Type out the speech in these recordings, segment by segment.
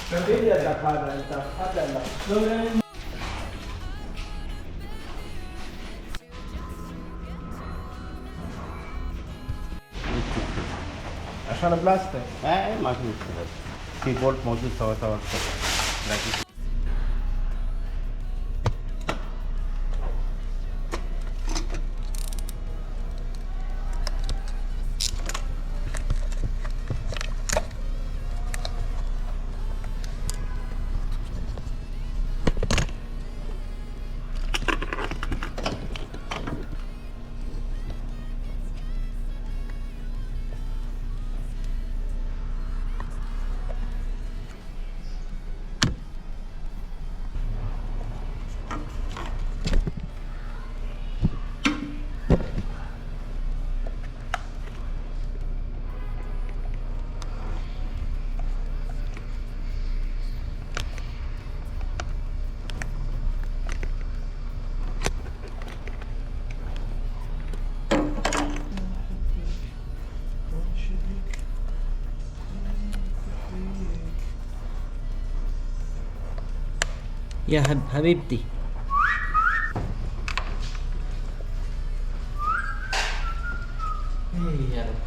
Continue the current pattern. عشان بلاستيك. اي ما في مشكله. في بولت موجود سوا لكن يا حبيبتي. يا رب.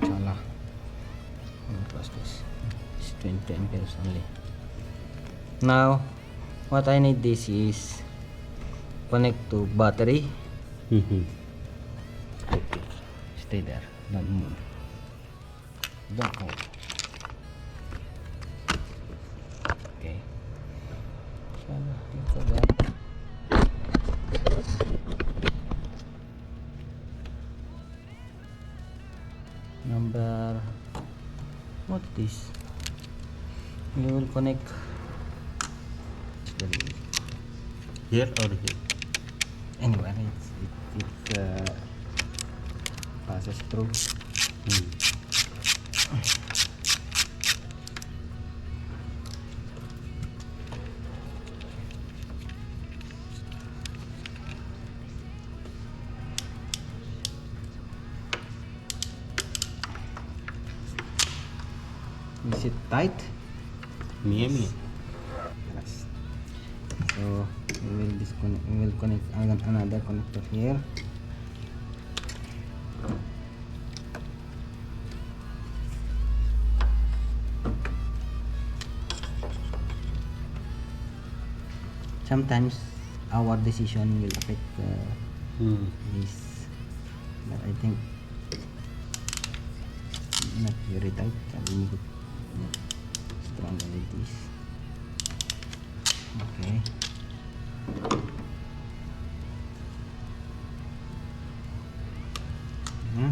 Inshallah. Plus this. It's 20 amperes only. Now, what I need this is connect to battery. Okay. Stay there. Don't move. Don't move. Okay. Inshallah, look at that. Number, what this? You will connect. It's very easy. here or here? Anywhere it passes through. Is it tight? Mia. Yes. So we will disconnect. We will connect another connector here. Sometimes our decision will affect this, but I think not very tight. I will make it stronger like this. Okay. Hmm.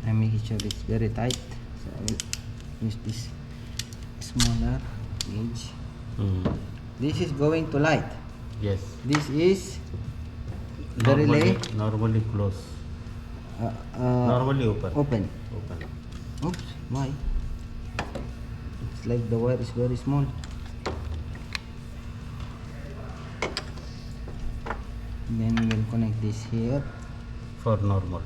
I'm making sure it's very tight, so I will use this smaller gauge. This is going to light. Yes. This is the relay. Normally close. Normally open. Open. Open. Oops, why? It's like the wire is very small. Then we will connect this here. For normal.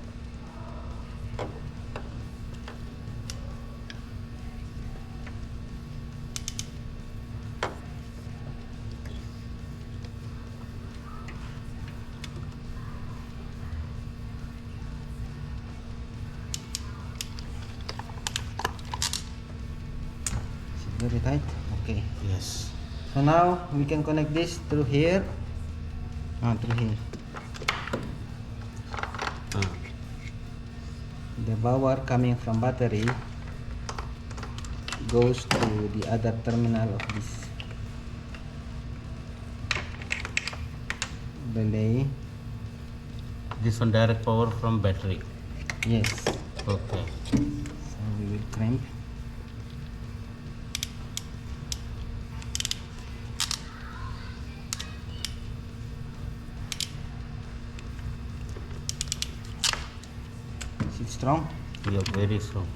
Is it very tight? Okay. Yes. So now we can connect this through here. Through here. The power coming from battery goes to the other terminal of this relay. This one direct power from battery. Yes. Okay. So we will crimp. Is it strong? Yeah, very strong.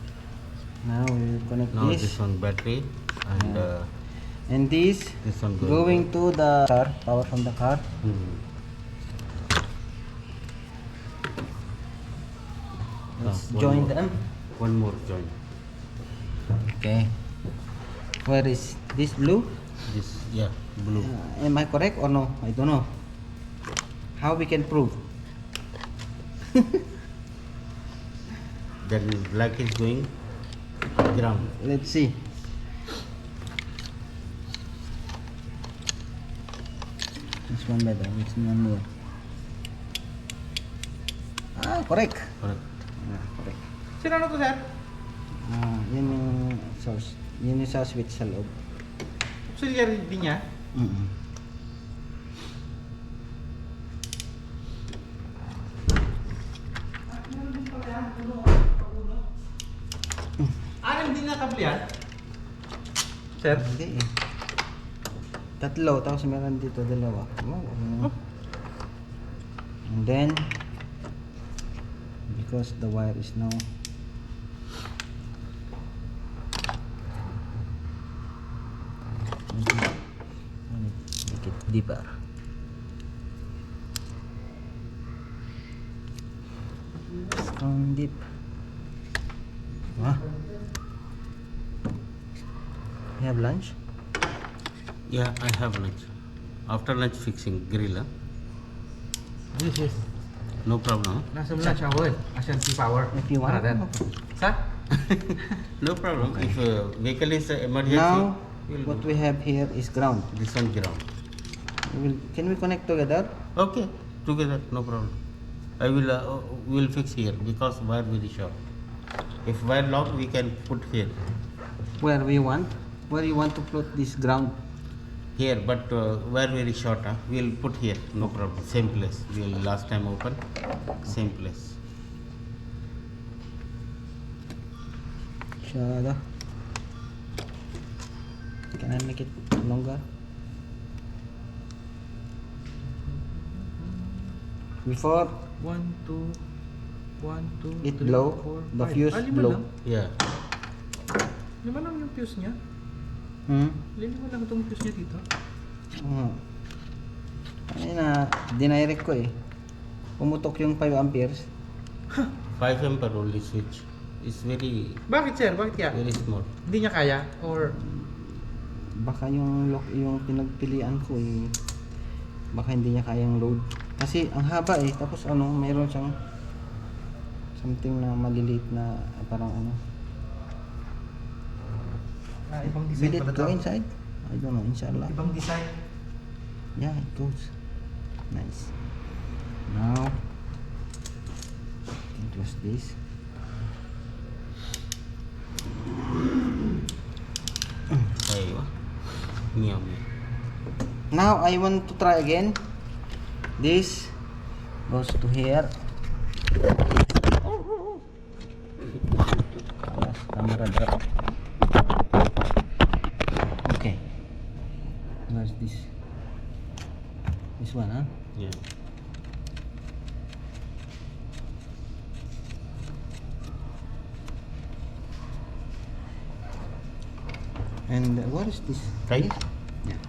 Now we will connect Now this. this one battery and And this this one going to the car, power from the car. Let's one join more. them. One more join. Okay. Where is this blue? This, yeah, blue. Am I correct or no? I don't know. How we can prove? Then black is going ground. Let's see. This one better. Which one more? Ah, correct. Correct. Correct. Sino ano to, sir? Yun yung source. Yun yung sa switch sa loob. Auxiliary din niya? Mm-mm. Anim din na kable yan? Sir? Hindi eh. Tatlo, tapos meron dito dalawa. And then, because the wire is now make it deeper. Strong deep. Huh? You have lunch? Yeah, I have lunch. After lunch fixing grill. Yes, yes. No problem. Nasa lunch hour. Asian Sea Power. If you want. Para Sa? No problem. If vehicle is emergency, Now, we'll what go. we have here is ground. This one ground. Can we connect together? Okay, together, no problem. I will fix here because wire very short. If wire long, we can put here. Where we want? Where you want to put this ground? Here, but wire very short. We'll put here, no problem. Same place. We'll last time open, same place. Shada. Can I make it longer? Before 1, 2, 1, 2, it blow, the fuse blow. Yeah. Lima lang yung fuse niya. Lima lang itong fuse niya dito. Ay na, dinirect ko eh. Pumutok yung 5 amperes. 5 ampere only switch. It's very Bakit, sir? Bakit kaya? very small. Hindi niya kaya? Or Baka yung pinagpilian ko eh. Baka hindi niya kayang load. Kasi ang haba eh. Tapos ano, mayroon siyang something na maliliit na parang ano. ibang Will design it pala go to. inside? I don't know, inshallah. Ibang design. Yeah, it goes. Nice. Now, close this. Aywa. Meow meow. Now, I want to try again. This goes to here. Yes, camera drop. Okay. Where's this? This one, huh? Yeah. And what is this? Right? Yeah.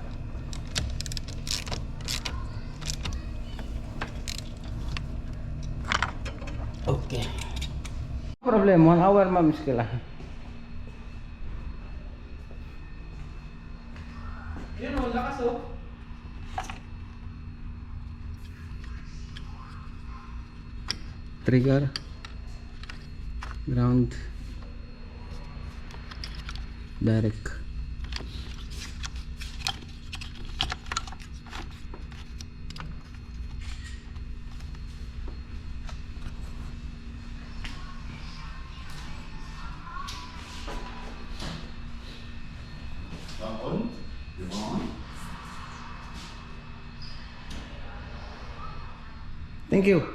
Okay. Problem, 1 hour mamiskila. Yun o, lakas o. Trigger, ground, direct. Thank you.